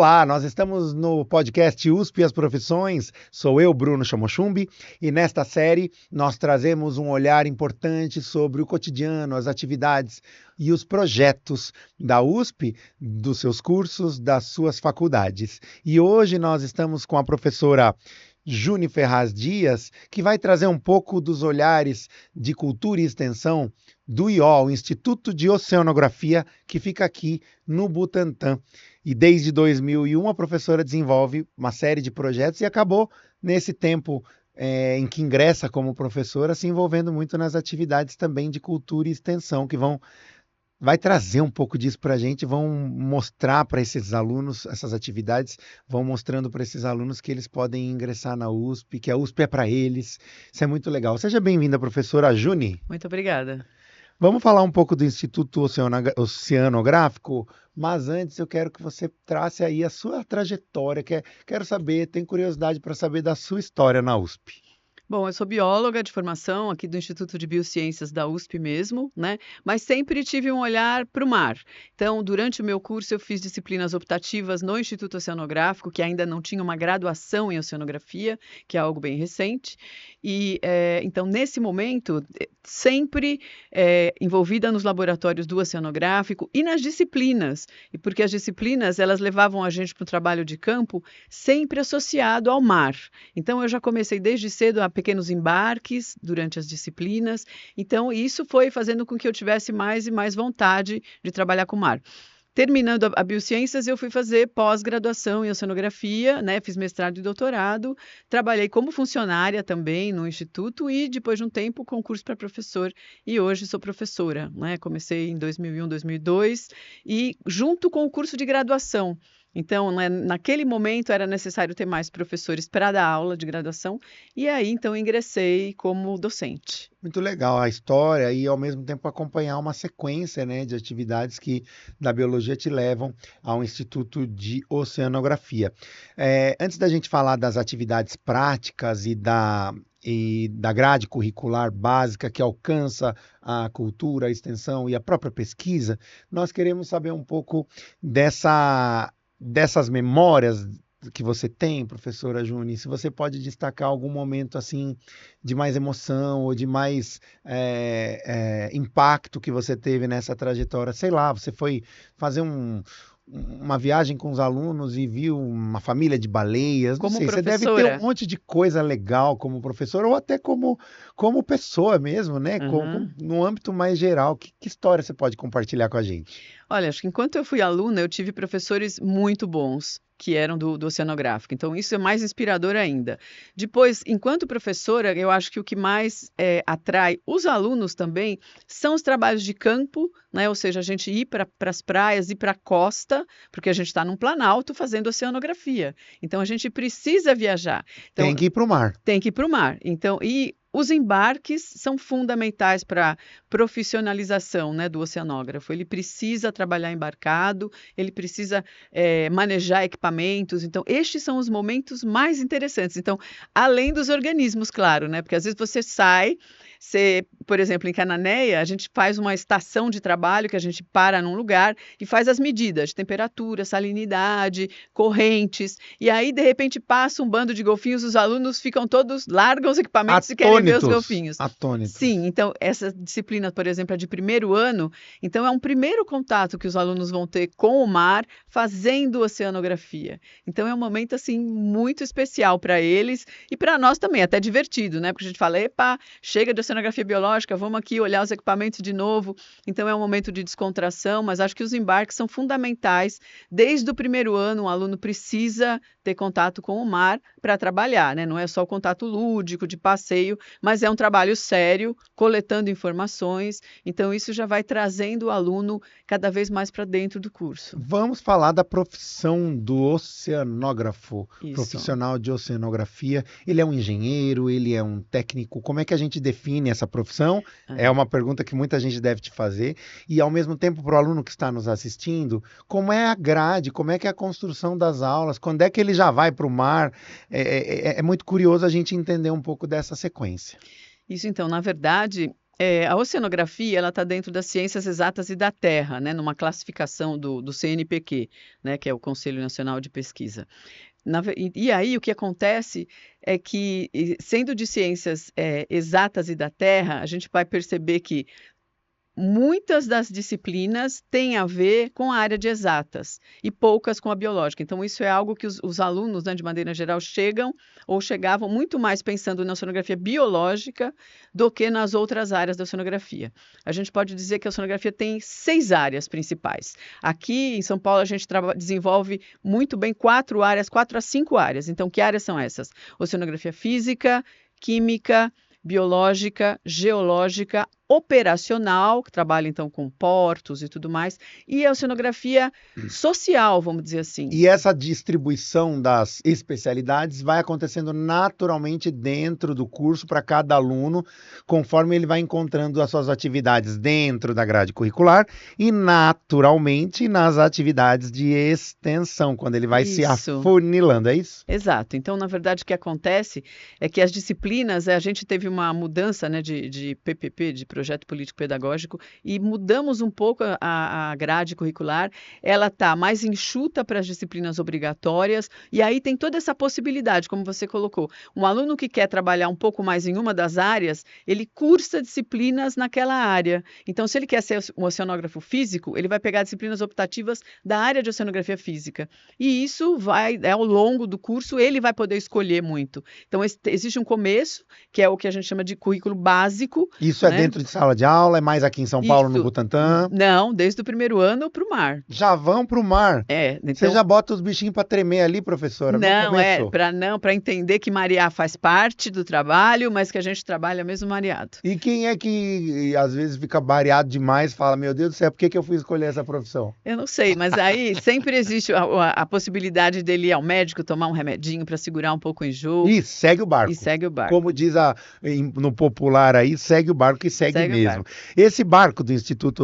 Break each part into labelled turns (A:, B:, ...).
A: Olá, nós estamos no podcast USP e as Profissões. Sou eu, Bruno Chamochumbi, e nesta série nós trazemos um olhar importante sobre o cotidiano, as atividades e os projetos da USP, dos seus cursos, das suas faculdades. E hoje nós estamos com a professora Juni Ferraz Dias, que vai trazer um pouco dos olhares de cultura e extensão do IO, o Instituto de Oceanografia, que fica aqui no Butantã. E desde 2001 a professora desenvolve uma série de projetos e acabou nesse tempo em que ingressa como professora se envolvendo muito nas atividades também de cultura e extensão, que vai trazer um pouco disso para a gente, vão mostrar para esses alunos, essas atividades, vão mostrando para esses alunos que eles podem ingressar na USP, que a USP é para eles. Isso é muito legal. Seja bem-vinda, professora Juni.
B: Muito obrigada.
A: Vamos falar um pouco do Instituto Oceanográfico, mas antes eu quero que você trace aí a sua trajetória. Quero saber, tenho curiosidade para saber da sua história na USP.
B: Bom, eu sou bióloga de formação aqui do Instituto de Biociências da USP mesmo, né? Mas sempre tive um olhar para o mar. Então, durante o meu curso, eu fiz disciplinas optativas no Instituto Oceanográfico, que ainda não tinha uma graduação em oceanografia, que é algo bem recente. E, então, nesse momento, sempre envolvida nos laboratórios do oceanográfico e nas disciplinas. E porque as disciplinas, elas levavam a gente para o trabalho de campo sempre associado ao mar. Então, eu já comecei desde cedo a pequenos embarques durante as disciplinas. Então, isso foi fazendo com que eu tivesse mais e mais vontade de trabalhar com o mar. Terminando a Biociências, eu fui fazer pós-graduação em oceanografia, né? Fiz mestrado e doutorado, trabalhei como funcionária também no Instituto e, depois de um tempo, concurso para professor. E hoje sou professora, né? Comecei em 2001, 2002 e junto com o curso de graduação. Então, né, naquele momento era necessário ter mais professores para dar aula de graduação e aí, então, ingressei como docente.
A: Muito legal a história e, ao mesmo tempo, acompanhar uma sequência, né, de atividades que da biologia te levam ao Instituto de Oceanografia. Antes da gente falar das atividades práticas e da grade curricular básica que alcança a cultura, a extensão e a própria pesquisa, nós queremos saber um pouco dessas memórias que você tem, professora Juni, se você pode destacar algum momento assim de mais emoção ou de mais impacto que você teve nessa trajetória. Sei lá, você foi fazer uma viagem com os alunos e viu uma família de baleias, não sei, você deve ter um monte de coisa legal como professora ou até como pessoa mesmo, né? No âmbito mais geral. Que história você pode compartilhar com a gente?
B: Olha, acho que enquanto eu fui aluna, eu tive professores muito bons, que eram do oceanográfico. Então, isso é mais inspirador ainda. Depois, enquanto professora, eu acho que o que mais atrai os alunos também são os trabalhos de campo, né? Ou seja, a gente ir para as praias, ir para a costa, porque a gente está num planalto fazendo oceanografia. Então, a gente precisa viajar. Então,
A: tem que ir para o mar.
B: Tem que ir para o mar. Então, os embarques são fundamentais para a profissionalização, né, do oceanógrafo. Ele precisa trabalhar embarcado, ele precisa manejar equipamentos. Então, estes são os momentos mais interessantes. Então, além dos organismos, claro, né? Porque às vezes você sai, por exemplo, em Cananéia, a gente faz uma estação de trabalho que a gente para num lugar e faz as medidas de temperatura, salinidade, correntes. E aí, de repente, passa um bando de golfinhos, os alunos ficam todos, largam os equipamentos e querem ver os golfinhos.
A: Atônitos.
B: Sim, então essa disciplina, por exemplo, é de primeiro ano, então é um primeiro contato que os alunos vão ter com o mar fazendo oceanografia. Então é um momento assim muito especial para eles e para nós também, até divertido, né? Porque a gente fala, epa, chega de oceanografia biológica, vamos aqui olhar os equipamentos de novo. Então é um momento de descontração, mas acho que os embarques são fundamentais. Desde o primeiro ano, o aluno precisa ter contato com o mar para trabalhar, né? Não é só o contato lúdico, de passeio, mas é um trabalho sério, coletando informações. Então, isso já vai trazendo o aluno cada vez mais para dentro do curso.
A: Vamos falar da profissão do oceanógrafo,
B: Isso.
A: Profissional de oceanografia. Ele é um engenheiro, ele é um técnico. Como é que a gente define essa profissão? É uma pergunta que muita gente deve te fazer. E, ao mesmo tempo, para o aluno que está nos assistindo, como é a grade, como é que é a construção das aulas, quando é que ele já vai para o mar? É muito curioso a gente entender um pouco dessa sequência.
B: Isso, então, na verdade, A oceanografia, ela está dentro das ciências exatas e da Terra, né, numa classificação do CNPq, né, que é o Conselho Nacional de Pesquisa. E aí o que acontece é que, sendo de ciências exatas e da Terra, a gente vai perceber que muitas das disciplinas têm a ver com a área de exatas e poucas com a biológica. Então, isso é algo que os alunos, né, de maneira geral, chegam ou chegavam muito mais pensando na oceanografia biológica do que nas outras áreas da oceanografia. A gente pode dizer que a oceanografia tem 6 áreas principais. Aqui em São Paulo, a gente desenvolve muito bem 4 a 5 áreas. Então, que áreas são essas? Oceanografia física, química, biológica, geológica, operacional, que trabalha então com portos e tudo mais, e a oceanografia social, vamos dizer assim.
A: E essa distribuição das especialidades vai acontecendo naturalmente dentro do curso para cada aluno, conforme ele vai encontrando as suas atividades dentro da grade curricular e naturalmente nas atividades de extensão, quando ele vai se afunilando, é isso?
B: Exato. Então, na verdade, o que acontece é que as disciplinas, a gente teve uma mudança, né, de PPP, de Projeto Político Pedagógico, e mudamos um pouco a grade curricular. Ela está mais enxuta para as disciplinas obrigatórias, e aí tem toda essa possibilidade, como você colocou. Um aluno que quer trabalhar um pouco mais em uma das áreas, ele cursa disciplinas naquela área. Então, se ele quer ser um oceanógrafo físico, ele vai pegar disciplinas optativas da área de oceanografia física. E isso vai, ao longo do curso, ele vai poder escolher muito. Então, existe um começo, que é o que a gente chama de currículo básico.
A: Isso, né? É dentro de sala de aula, é mais aqui em São Paulo, no Butantã?
B: Não, desde o primeiro ano para o mar.
A: Já vão para o mar?
B: Então...
A: Você já bota os bichinhos para tremer ali, professora?
B: Para entender que marear faz parte do trabalho, mas que a gente trabalha mesmo mareado.
A: E quem é que às vezes fica mareado demais, fala, meu Deus do céu, por que eu fui escolher essa profissão?
B: Eu não sei, mas aí sempre existe a possibilidade dele ir ao médico, tomar um remedinho para segurar um pouco o enjoo.
A: E segue o barco. Como diz no popular aí, segue o barco que segue mesmo. Esse barco do Instituto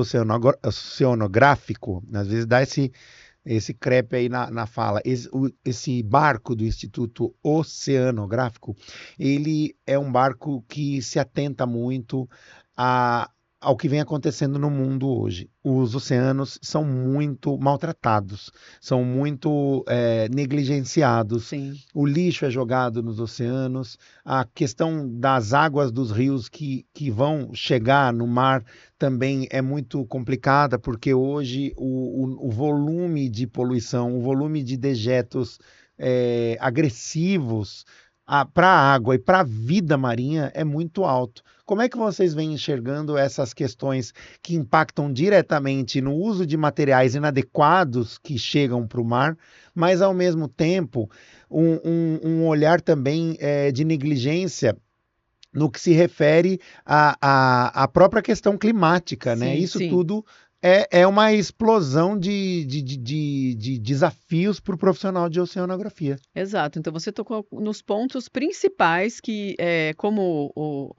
A: Oceanográfico, às vezes dá esse crepe aí na fala. Esse barco do Instituto Oceanográfico, ele é um barco que se atenta muito ao que vem acontecendo no mundo hoje. Os oceanos são muito maltratados, são muito negligenciados.
B: Sim.
A: O lixo é jogado nos oceanos, a questão das águas dos rios que vão chegar no mar também é muito complicada, porque hoje o volume de poluição, o volume de dejetos agressivos para a água e para a vida marinha é muito alto. Como é que vocês vêm enxergando essas questões que impactam diretamente no uso de materiais inadequados que chegam para o mar, mas ao mesmo tempo um olhar também de negligência no que se refere à própria questão climática, né? Isso tudo é uma explosão de desafios para o profissional de oceanografia.
B: Exato. Então, você tocou nos pontos principais que, como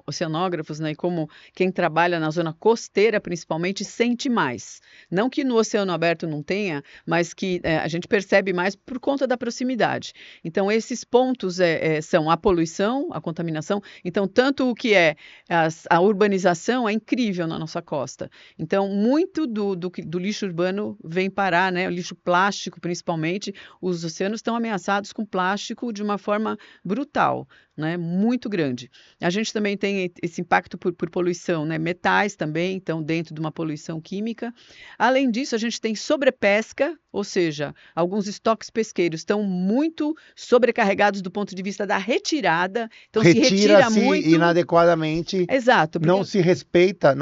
B: oceanógrafos, né, e como quem trabalha na zona costeira, principalmente, sente mais. Não que no oceano aberto não tenha, mas que a gente percebe mais por conta da proximidade. Então, esses pontos são a poluição, a contaminação. Então, tanto o que a urbanização é incrível na nossa costa. Então, muito do lixo urbano vem parar, né? O lixo plástico, principalmente. Os oceanos estão ameaçados com plástico de uma forma brutal, né? Muito grande. A gente também tem esse impacto por poluição, né? Metais também, então, dentro de uma poluição química. Além disso, a gente tem sobrepesca, ou seja, alguns estoques pesqueiros estão muito sobrecarregados do ponto de vista da retirada. Então, se retira muito
A: inadequadamente.
B: Exato.
A: Não se respeita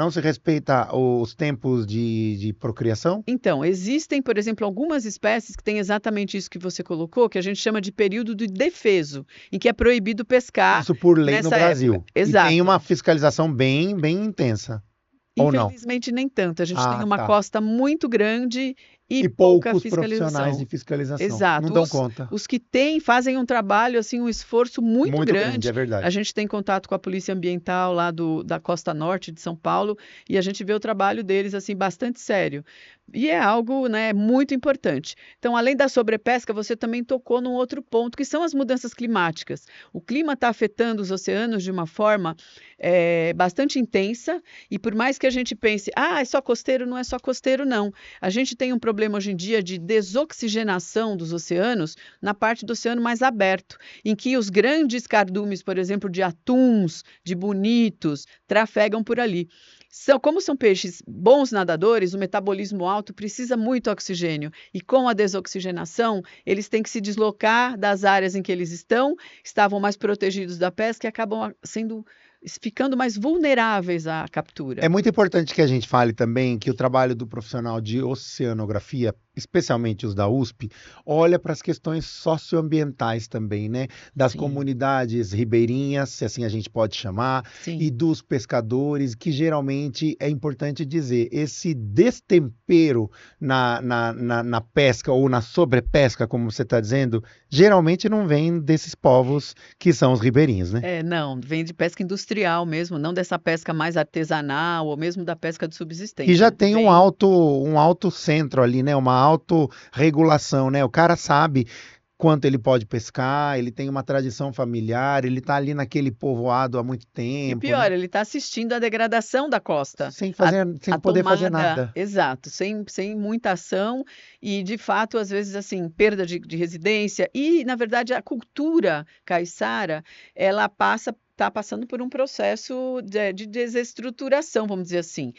A: os tempos de procriação?
B: Então, existem, por exemplo, algumas espécies que têm exatamente isso que você colocou, que a gente chama de período de defeso, em que é proibido pescar.
A: Isso por lei no Brasil.
B: Época. Exato.
A: E tem uma fiscalização bem intensa.
B: Infelizmente, nem tanto. A gente tem uma costa muito grande e pouca
A: poucos
B: fiscalização.
A: Profissionais de fiscalização.
B: Exato.
A: Não dão conta.
B: Os que têm fazem um trabalho, assim, um esforço muito grande.
A: É verdade.
B: A gente tem contato com a Polícia Ambiental lá da Costa Norte de São Paulo e a gente vê o trabalho deles assim bastante sério. E é algo, né, muito importante. Então, além da sobrepesca, você também tocou num outro ponto, que são as mudanças climáticas. O clima está afetando os oceanos de uma forma bastante intensa, e por mais que a gente pense, é só costeiro, não é só costeiro, não. A gente tem um problema hoje em dia de desoxigenação dos oceanos na parte do oceano mais aberto, em que os grandes cardumes, por exemplo, de atuns, de bonitos, trafegam por ali. Como são peixes bons nadadores, o metabolismo alto precisa muito oxigênio. E com a desoxigenação, eles têm que se deslocar das áreas em que eles estavam mais protegidos da pesca e acabam ficando mais vulneráveis à captura.
A: É muito importante que a gente fale também que o trabalho do profissional de oceanografia, especialmente os da USP, olha para as questões socioambientais também, né? Das
B: Sim.
A: comunidades ribeirinhas, se assim a gente pode chamar,
B: Sim.
A: e dos pescadores, que geralmente é importante dizer, esse destempero na pesca ou na sobrepesca, como você está dizendo, geralmente não vem desses povos que são os ribeirinhos, né?
B: Não, vem de pesca industrial mesmo, não dessa pesca mais artesanal ou mesmo da pesca de subsistência.
A: E já tem um alto centro ali, né? Uma autorregulação, né? O cara sabe quanto ele pode pescar, ele tem uma tradição familiar, ele está ali naquele povoado há muito
B: E
A: tempo,
B: pior,
A: né?
B: ele está assistindo à degradação da costa.
A: Sem
B: A
A: poder fazer
B: tomada,
A: nada.
B: exato, sem muita ação e, de fato, às vezes, assim, perda de residência. E, na verdade, a cultura caiçara, ela está passando por um processo de desestruturação, vamos dizer assim.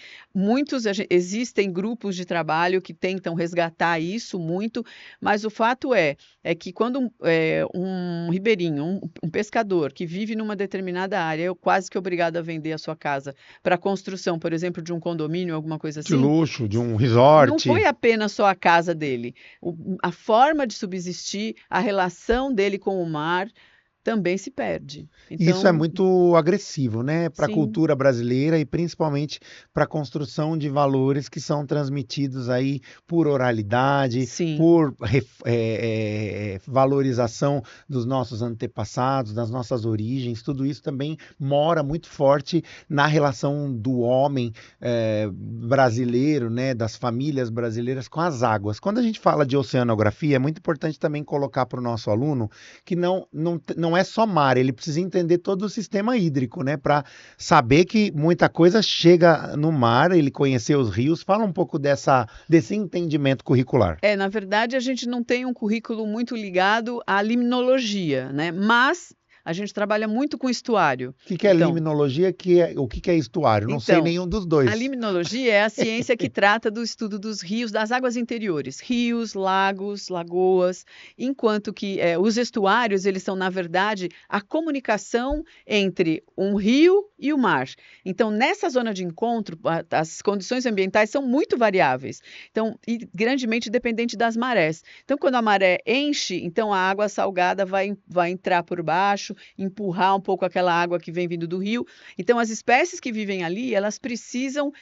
B: Existem grupos de trabalho que tentam resgatar isso muito, mas o fato é que quando um ribeirinho, um pescador que vive numa determinada área, é quase que obrigado a vender a sua casa para a construção, por exemplo, de um condomínio, alguma coisa
A: De
B: assim,
A: luxo, de um
B: não
A: resort.
B: foi apenas só a casa dele. A forma de subsistir, a relação dele com o mar também se perde.
A: Isso é
B: Então,
A: muito agressivo, né, para a
B: sim,
A: cultura brasileira e principalmente para a construção de valores que são transmitidos aí por oralidade,
B: sim,
A: por valorização dos nossos antepassados, das nossas origens. Tudo isso também mora muito forte na relação do homem brasileiro, né, das famílias brasileiras com as águas. Quando a gente fala de oceanografia, é muito importante também colocar para o nosso aluno que não é só mar, ele precisa entender todo o sistema hídrico, né? Para saber que muita coisa chega no mar, ele conhecer os rios. Fala um pouco desse entendimento curricular.
B: na verdade, a gente não tem um currículo muito ligado à limnologia, né? Mas a gente trabalha muito com estuário.
A: O que é limnologia? O que é estuário? Não sei nenhum dos dois.
B: A limnologia é a ciência que trata do estudo dos rios, das águas interiores, rios, lagos, lagoas, enquanto que os estuários, eles são, na verdade, a comunicação entre um rio e o mar. Então, nessa zona de encontro, as condições ambientais são muito variáveis, então, e grandemente dependente das marés. Então, quando a maré enche, então a água salgada vai entrar por baixo, empurrar um pouco aquela água que vem vindo do rio. Então, as espécies que vivem ali, elas precisam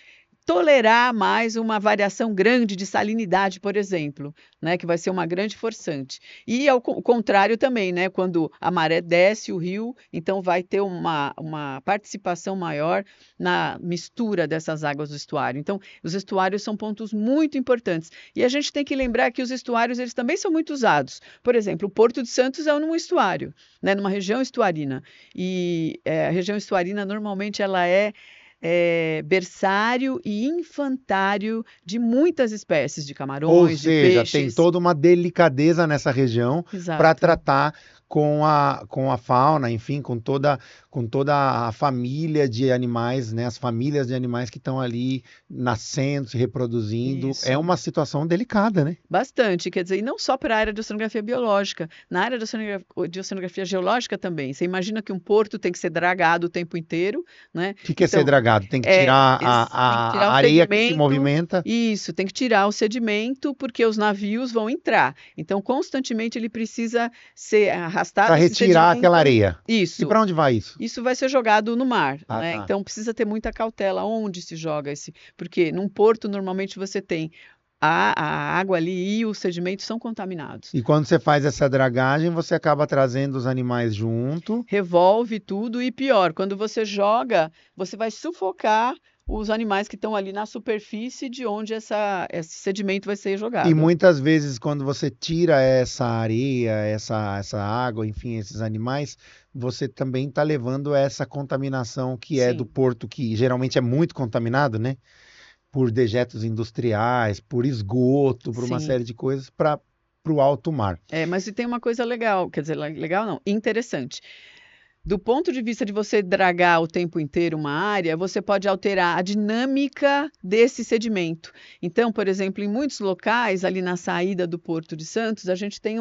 B: tolerar mais uma variação grande de salinidade, por exemplo, né, que vai ser uma grande forçante. E ao contrário também, né, quando a maré desce o rio, então vai ter uma participação maior na mistura dessas águas do estuário. Então, os estuários são pontos muito importantes. E a gente tem que lembrar que os estuários, eles também são muito usados. Por exemplo, o Porto de Santos é um estuário, né, numa região estuarina. E a região estuarina, normalmente, ela é berçário e infantário de muitas espécies de
A: Ou
B: camarões, de
A: seja, tem
B: peixes.
A: toda uma delicadeza nessa região para
B: Exato.
A: tratar com a fauna, enfim, com toda a família de animais, né? As famílias de animais que estão ali nascendo, se reproduzindo.
B: Isso.
A: É uma situação delicada, né?
B: Bastante, quer dizer, e não só para a área de oceanografia biológica, na área de oceanografia geológica também. Você imagina que um porto tem que ser dragado o tempo inteiro, né?
A: O que é ser dragado? Tem que tirar
B: tem que tirar
A: a
B: o
A: areia que se
B: sedimento.
A: movimenta.
B: Isso, tem que tirar o sedimento porque os navios vão entrar. Então, constantemente ele precisa ser arrastado
A: Para
B: esse
A: retirar
B: sedimento.
A: aquela areia.
B: Isso.
A: E para onde vai isso?
B: Isso vai ser jogado no mar,
A: Ah,
B: né?
A: tá.
B: Então precisa ter muita cautela onde se joga porque num porto normalmente você tem a água ali e os sedimentos são contaminados.
A: E quando você faz essa dragagem, você acaba trazendo os animais junto.
B: Revolve tudo e pior, quando você joga, você vai sufocar os animais que estão ali na superfície de onde esse sedimento vai ser
A: E
B: jogado.
A: muitas vezes, quando você tira essa areia, essa água, enfim, esses animais, você também está levando essa contaminação que é do
B: Sim.
A: porto, que geralmente é muito contaminado, né? Por dejetos industriais, por esgoto, por uma
B: Sim.
A: série de coisas, para o alto mar.
B: Mas e tem uma coisa legal, quer dizer, legal não, interessante. Do ponto de vista de você dragar o tempo inteiro uma área, você pode alterar a dinâmica desse sedimento. Então, por exemplo, em muitos locais, ali na saída do Porto de Santos, a gente tem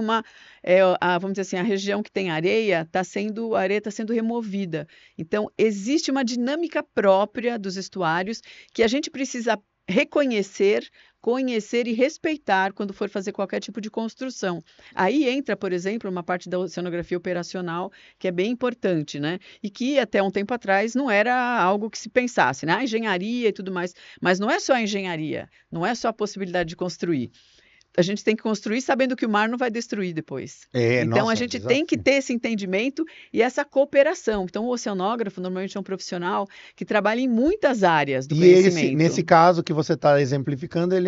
B: vamos dizer assim, a região que tem areia, a areia está sendo removida. Então, existe uma dinâmica própria dos estuários que a gente precisa reconhecer, conhecer e respeitar quando for fazer qualquer tipo de construção. Aí entra, por exemplo, uma parte da oceanografia operacional que é bem importante, né? E que até um tempo atrás não era algo que se pensasse, né? A engenharia e tudo mais. Mas não é só a engenharia, não é só a possibilidade de construir. A gente tem que construir sabendo que o mar não vai destruir depois. Então, a
A: Nossa, é um
B: gente tem que
A: desafio.
B: ter esse entendimento e essa cooperação. Então, o oceanógrafo normalmente é um profissional que trabalha em muitas áreas do
A: E esse, nesse
B: conhecimento.
A: caso que você está exemplificando, ele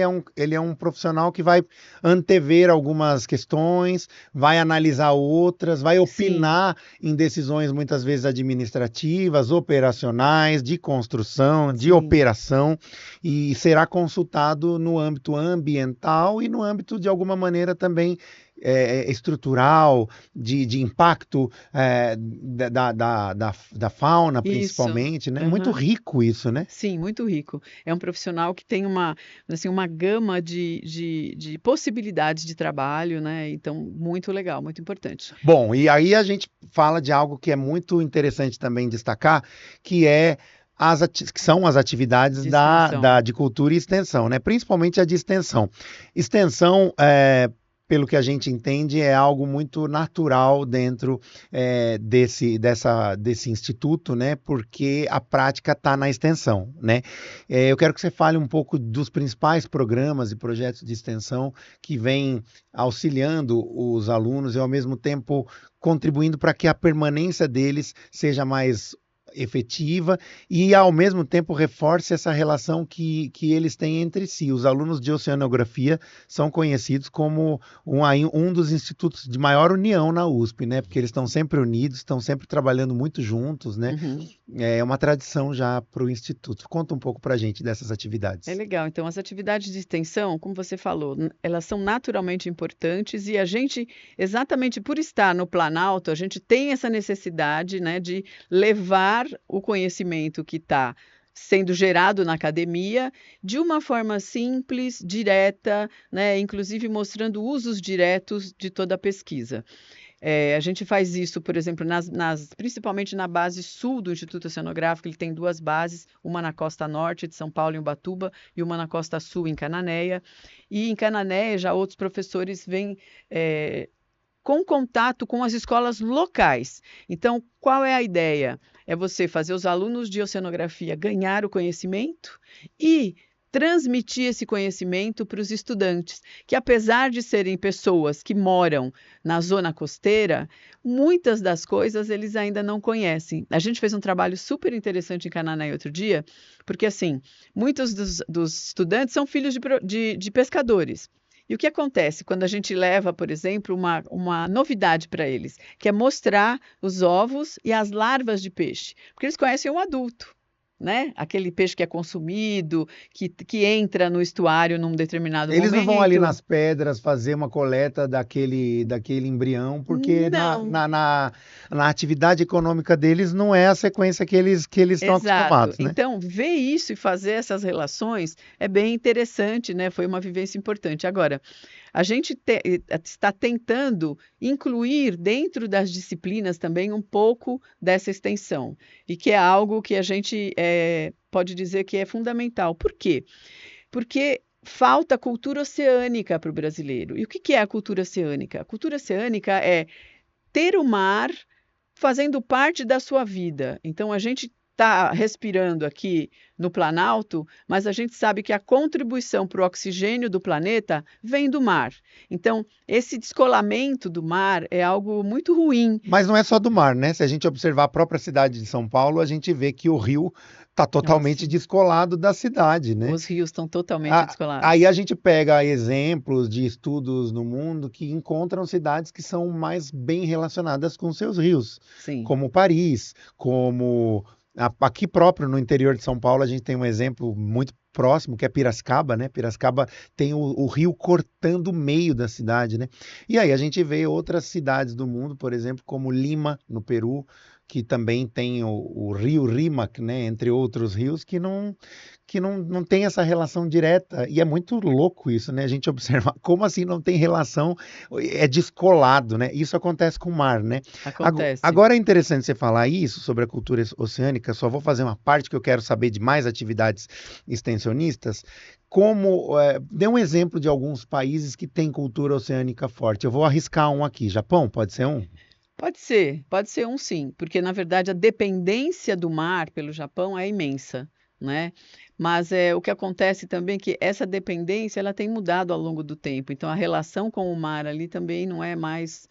A: é um profissional que vai antever algumas questões, vai analisar outras, vai
B: Sim,
A: opinar em decisões muitas vezes administrativas, operacionais, de construção, de
B: sim.
A: operação, e será consultado no âmbito ambiental e no âmbito, de alguma maneira, também estrutural, de impacto da fauna,
B: Isso.
A: principalmente, né? Muito
B: Aham.
A: rico isso, né?
B: Sim, muito rico. É um profissional que tem assim, uma gama de possibilidades de trabalho, né? Então, muito legal, muito importante.
A: Bom, e aí a gente fala de algo que é muito interessante também destacar, que é que são as atividades
B: De extensão.
A: de cultura e extensão, né? Principalmente a de extensão. Extensão, pelo que a gente entende, é algo muito natural dentro desse instituto, né? Porque a prática está na extensão, né? Eu quero que você fale um pouco dos principais programas e projetos de extensão que vêm auxiliando os alunos e, ao mesmo tempo, contribuindo para que a permanência deles seja mais efetiva e, ao mesmo tempo, reforce essa relação que eles têm entre si. Os alunos de oceanografia são conhecidos como um dos institutos de maior união na USP, né? Porque eles estão sempre unidos, estão sempre trabalhando muito juntos, né?
B: Uhum.
A: É uma tradição já para o instituto. Conta um pouco para a gente dessas
B: É
A: atividades.
B: legal. Então, as atividades de extensão, como você falou, elas são naturalmente importantes e a gente, exatamente por estar no Planalto, a gente tem essa necessidade, né, de levar o conhecimento que está sendo gerado na academia de uma forma simples, direta, né, inclusive mostrando usos diretos de toda a pesquisa. A gente faz isso, por exemplo, principalmente na base sul do Instituto Oceanográfico. Ele tem duas bases, uma na costa norte de São Paulo, em Ubatuba, e uma na costa sul, em Cananéia. E em Cananéia, já outros professores vêm com contato com as escolas locais. Então, qual é a ideia? É você fazer os alunos de oceanografia ganhar o conhecimento e transmitir esse conhecimento para os estudantes, que apesar de serem pessoas que moram na zona costeira, muitas das coisas eles ainda não conhecem. A gente fez um trabalho super interessante em Canané outro dia, porque assim, muitos dos estudantes são filhos de pescadores. E o que acontece quando a gente leva, por exemplo, uma novidade para eles, que é mostrar os ovos e as larvas de peixe? Porque eles conhecem o adulto, né? Aquele peixe que é consumido, que entra no estuário num determinado
A: Eles não vão ali
B: momento.
A: nas pedras fazer uma coleta daquele embrião, porque
B: Não,
A: na atividade econômica deles não é a sequência que eles estão
B: exato.
A: acostumados, né?
B: Então, ver isso e fazer essas relações é bem interessante, né? Foi uma vivência importante. Agora, a gente está tentando incluir dentro das disciplinas também um pouco dessa extensão, e que é algo que a gente pode dizer que é fundamental. Por quê? Porque falta cultura oceânica para o brasileiro. E o que é a cultura oceânica? A cultura oceânica é ter o mar fazendo parte da sua vida. Então, a gente está respirando aqui no Planalto, mas a gente sabe que a contribuição para o oxigênio do planeta vem do mar. Então, esse descolamento do mar é algo muito ruim.
A: Mas não é só do mar, né? Se a gente observar a própria cidade de São Paulo, a gente vê que o rio está totalmente descolado da cidade, né?
B: Os rios estão totalmente descolados.
A: Aí a gente pega exemplos de estudos no mundo que encontram cidades que são mais bem relacionadas com seus rios,
B: Sim.
A: como Paris, como aqui próprio no interior de São Paulo, a gente tem um exemplo muito próximo, que é Piracicaba, né? Piracicaba tem o rio cortando o meio da cidade, né? E aí a gente vê outras cidades do mundo, por exemplo, como Lima, no Peru, que também tem o rio Rímac, né? Entre outros rios, que não tem essa relação direta. E é muito louco isso, né? A gente observa como assim não tem relação, é descolado, né? Isso acontece com o mar, né?
B: Acontece.
A: Agora é interessante você falar isso sobre a cultura oceânica, só vou fazer uma parte que eu quero saber de mais atividades extensionistas. Dê um exemplo de alguns países que têm cultura oceânica forte. Eu vou arriscar um aqui. Japão, pode ser um?
B: Pode ser um sim, porque na verdade a dependência do mar pelo Japão é imensa, né? Mas o que acontece também é que essa dependência ela tem mudado ao longo do tempo. Então a relação com o mar ali também não é mais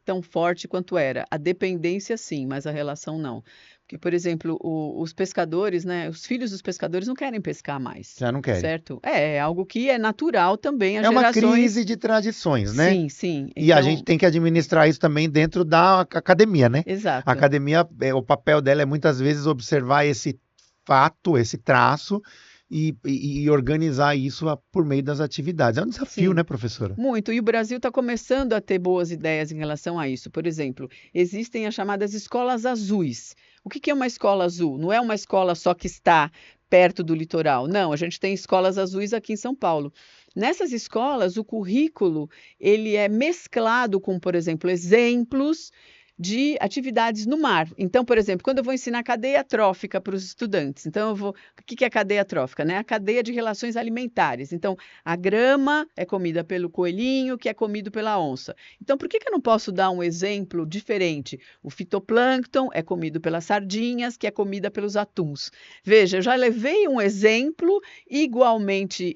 B: tão forte quanto era. A dependência sim, mas a relação não. Porque, por exemplo, os pescadores, né? Os filhos dos pescadores não querem pescar mais.
A: Já não querem.
B: Certo? É algo que é natural também. As
A: É uma
B: gerações...
A: crise de tradições, né?
B: Sim, sim.
A: E a gente tem que administrar isso também dentro da academia, né?
B: Exato.
A: A academia, o papel dela é muitas vezes observar esse fato, esse traço e organizar isso por meio das atividades. É um desafio,
B: Sim.
A: né, professora?
B: Muito. E o Brasil está começando a ter boas ideias em relação a isso. Por exemplo, existem as chamadas escolas azuis. O que é uma escola azul? Não é uma escola só que está perto do litoral. Não, a gente tem escolas azuis aqui em São Paulo. Nessas escolas, o currículo ele é mesclado com, por exemplo, exemplos de atividades no mar. Então, por exemplo, quando eu vou ensinar cadeia trófica para os estudantes, então o que é a cadeia trófica, né? A cadeia de relações alimentares. Então, a grama é comida pelo coelhinho, que é comido pela onça. Então, por que eu não posso dar um exemplo diferente? O fitoplâncton é comido pelas sardinhas, que é comida pelos atuns. Veja, eu já levei um exemplo igualmente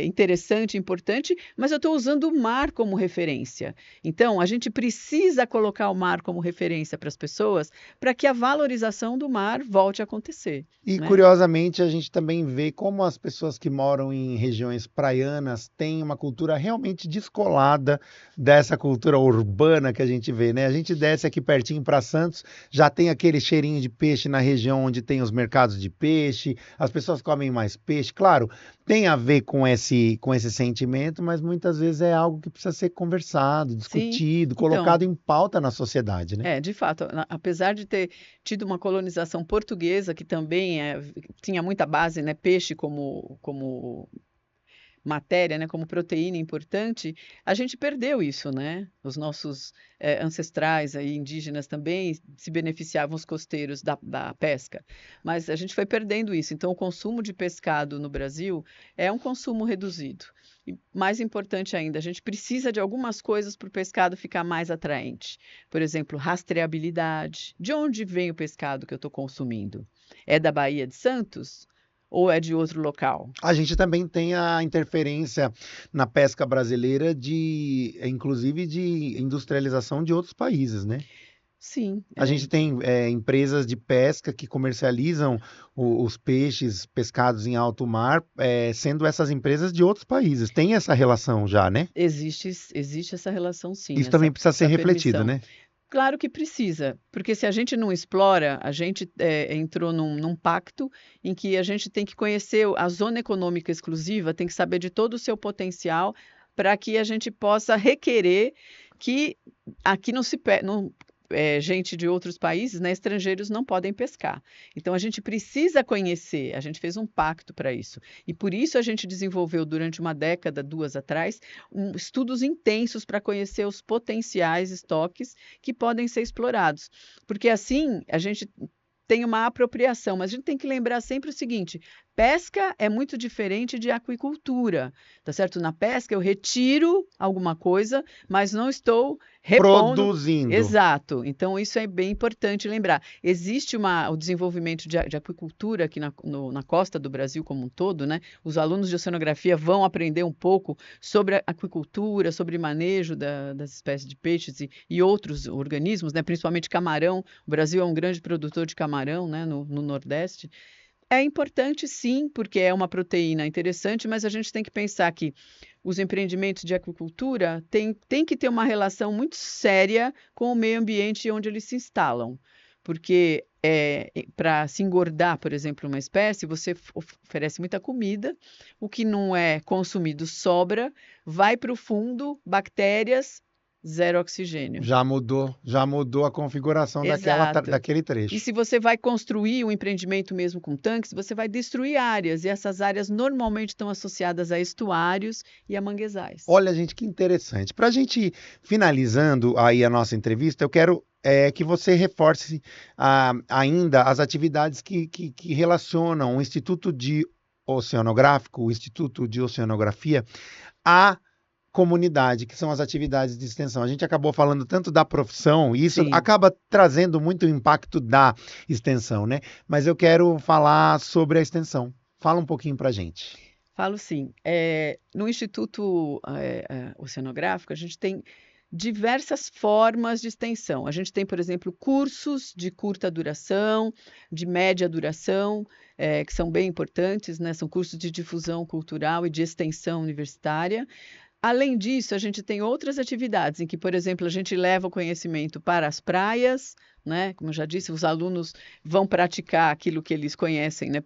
B: interessante, importante, mas eu estou usando o mar como referência. Então, a gente precisa colocar o mar como referência para as pessoas, para que a valorização do mar volte a acontecer.
A: E,
B: né?
A: Curiosamente, a gente também vê como as pessoas que moram em regiões praianas têm uma cultura realmente descolada dessa cultura urbana que a gente vê, né? A gente desce aqui pertinho para Santos, já tem aquele cheirinho de peixe na região onde tem os mercados de peixe, as pessoas comem mais peixe. Claro, tem a ver com esse sentimento, mas muitas vezes é algo que precisa ser conversado, discutido, colocado em pauta na sociedade, né?
B: De fato, apesar de ter tido uma colonização portuguesa, que também tinha muita base, né, peixe como matéria, né, como proteína importante, a gente perdeu isso, né? Os nossos ancestrais aí, indígenas também se beneficiavam os costeiros da pesca, mas a gente foi perdendo isso. Então, o consumo de pescado no Brasil é um consumo reduzido. E mais importante ainda, a gente precisa de algumas coisas para o pescado ficar mais atraente. Por exemplo, rastreabilidade. De onde vem o pescado que eu estou consumindo? É da Baía de Santos? Ou é de outro local?
A: A gente também tem a interferência na pesca brasileira inclusive de industrialização de outros países, né?
B: Sim.
A: A gente tem empresas de pesca que comercializam os peixes pescados em alto mar, sendo essas empresas de outros países. Tem essa relação já, né?
B: Existe essa relação, sim.
A: Isso também precisa ser refletido, né?
B: Claro que precisa, porque se a gente não explora, a gente entrou num pacto em que a gente tem que conhecer a zona econômica exclusiva, tem que saber de todo o seu potencial para que a gente possa requerer que aqui não se gente de outros países, né, estrangeiros não podem pescar. Então a gente precisa conhecer, a gente fez um pacto para isso. E por isso a gente desenvolveu durante uma década, 2 atrás, estudos intensos para conhecer os potenciais estoques que podem ser explorados. Porque assim a gente tem uma apropriação, mas a gente tem que lembrar sempre o seguinte: pesca é muito diferente de aquicultura, tá certo? Na pesca eu retiro alguma coisa, mas não estou repondo.
A: Produzindo.
B: Exato. Então, isso é bem importante lembrar. Existe o desenvolvimento de aquicultura aqui na costa do Brasil como um todo, né? Os alunos de oceanografia vão aprender um pouco sobre a aquicultura, sobre manejo das espécies de peixes e outros organismos, né? Principalmente camarão. O Brasil é um grande produtor de camarão, né? No Nordeste. É importante, sim, porque é uma proteína interessante, mas a gente tem que pensar que os empreendimentos de aquicultura têm que ter uma relação muito séria com o meio ambiente onde eles se instalam. Porque para se engordar, por exemplo, uma espécie, você oferece muita comida, o que não é consumido sobra, vai para o fundo, bactérias, zero oxigênio.
A: Já mudou a configuração
B: Exato.
A: daquele trecho.
B: E se você vai construir um empreendimento mesmo com tanques, você vai destruir áreas, e essas áreas normalmente estão associadas a estuários e a manguezais.
A: Olha, gente, que interessante. Para a gente finalizando aí a nossa entrevista, eu quero que você reforce ainda as atividades que relacionam o Instituto de Oceanográfico, o Instituto de Oceanografia, à comunidade, que são as atividades de extensão. A gente acabou falando tanto da profissão, e isso
B: Sim.
A: acaba trazendo muito o impacto da extensão, né? Mas eu quero falar sobre a extensão. Fala um pouquinho para a gente.
B: Falo sim. No Instituto Oceanográfico, a gente tem diversas formas de extensão. A gente tem, por exemplo, cursos de curta duração, de média duração, que são bem importantes, né? São cursos de difusão cultural e de extensão universitária. Além disso, a gente tem outras atividades em que, por exemplo, a gente leva o conhecimento para as praias, né? Como eu já disse, os alunos vão praticar aquilo que eles conhecem, né?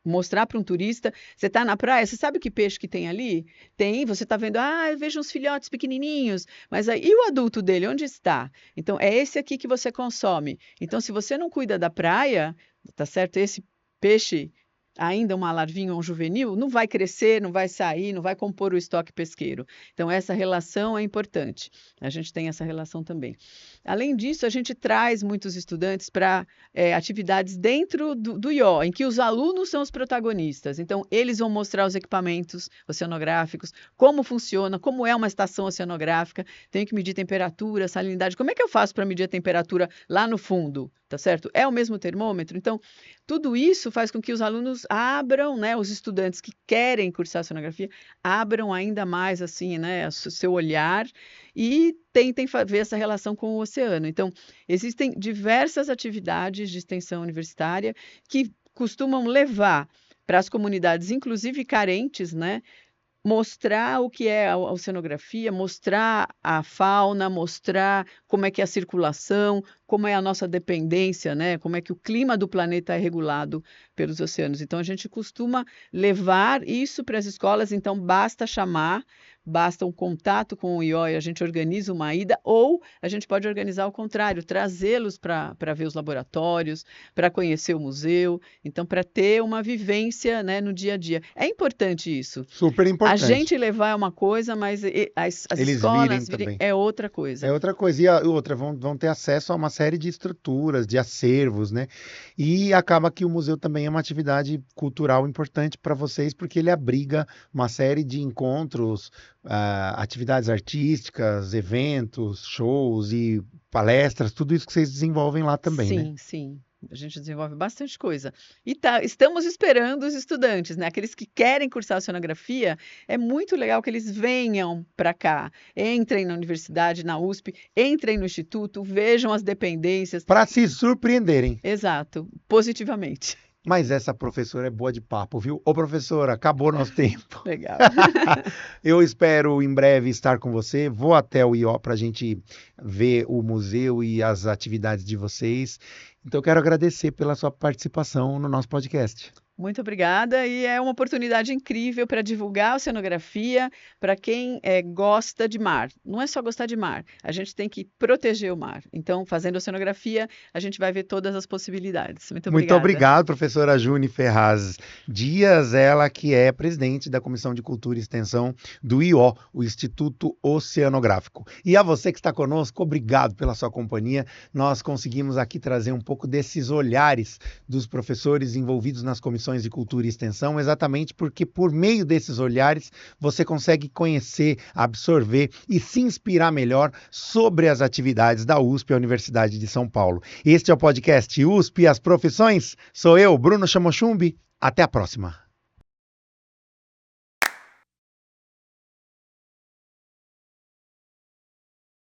B: Mostrar para um turista, você está na praia, você sabe que peixe que tem ali? Tem, você está vendo, eu vejo uns filhotes pequenininhos, mas aí, e o adulto dele, onde está? Então, é esse aqui que você consome. Então, se você não cuida da praia, tá certo? Esse peixe ainda uma larvinha ou um juvenil, não vai crescer, não vai sair, não vai compor o estoque pesqueiro. Então, essa relação é importante. A gente tem essa relação também. Além disso, a gente traz muitos estudantes para atividades dentro do IO, em que os alunos são os protagonistas. Então, eles vão mostrar os equipamentos oceanográficos, como funciona, como é uma estação oceanográfica, tem que medir temperatura, salinidade. Como é que eu faço para medir a temperatura lá no fundo? Tá certo? É o mesmo termômetro? Então, tudo isso faz com que os alunos abram, né, os estudantes que querem cursar oceanografia, abram ainda mais assim, né, o seu olhar e tentem ver essa relação com o oceano. Então, existem diversas atividades de extensão universitária que costumam levar para as comunidades, inclusive carentes, né, mostrar o que é a oceanografia, mostrar a fauna, mostrar como é que é a circulação, como é a nossa dependência, né? Como é que o clima do planeta é regulado pelos oceanos. Então, a gente costuma levar isso para as escolas, então basta chamar, basta um contato com o IOI, a gente organiza uma ida, ou a gente pode organizar o contrário, trazê-los para ver os laboratórios, para conhecer o museu, então para ter uma vivência, né, no dia a dia. É importante isso.
A: Super importante.
B: A gente levar é uma coisa, mas as
A: Eles
B: escolas
A: virem
B: é outra coisa.
A: É outra coisa. E a outra, vão ter acesso a uma série de estruturas, de acervos, né? E acaba que o museu também é uma atividade cultural importante para vocês, porque ele abriga uma série de encontros, atividades artísticas, eventos, shows e palestras, tudo isso que vocês desenvolvem lá também, né?
B: Sim, sim. A gente desenvolve bastante coisa. E estamos esperando os estudantes, né? Aqueles que querem cursar oceanografia, é muito legal que eles venham para cá, entrem na universidade, na USP, entrem no instituto, vejam as dependências.
A: Para se surpreenderem.
B: Exato, positivamente.
A: Mas essa professora é boa de papo, viu? Ô, professora, acabou nosso tempo.
B: Legal.
A: Eu espero em breve estar com você. Vou até o IO para a gente ver o museu e as atividades de vocês. Então, eu quero agradecer pela sua participação no nosso podcast.
B: Muito obrigada, e é uma oportunidade incrível para divulgar a oceanografia para quem gosta de mar. Não é só gostar de mar, a gente tem que proteger o mar. Então, fazendo oceanografia, a gente vai ver todas as possibilidades. Muito obrigada.
A: Muito obrigado, professora Juni Ferraz Dias, ela que é presidente da Comissão de Cultura e Extensão do IO, o Instituto Oceanográfico. E a você que está conosco, obrigado pela sua companhia. Nós conseguimos aqui trazer um pouco desses olhares dos professores envolvidos nas comissões Profissões de Cultura e Extensão, exatamente porque por meio desses olhares você consegue conhecer, absorver e se inspirar melhor sobre as atividades da USP, a Universidade de São Paulo. Este é o podcast USP e as Profissões. Sou eu, Bruno Chamochumbi. Até a próxima.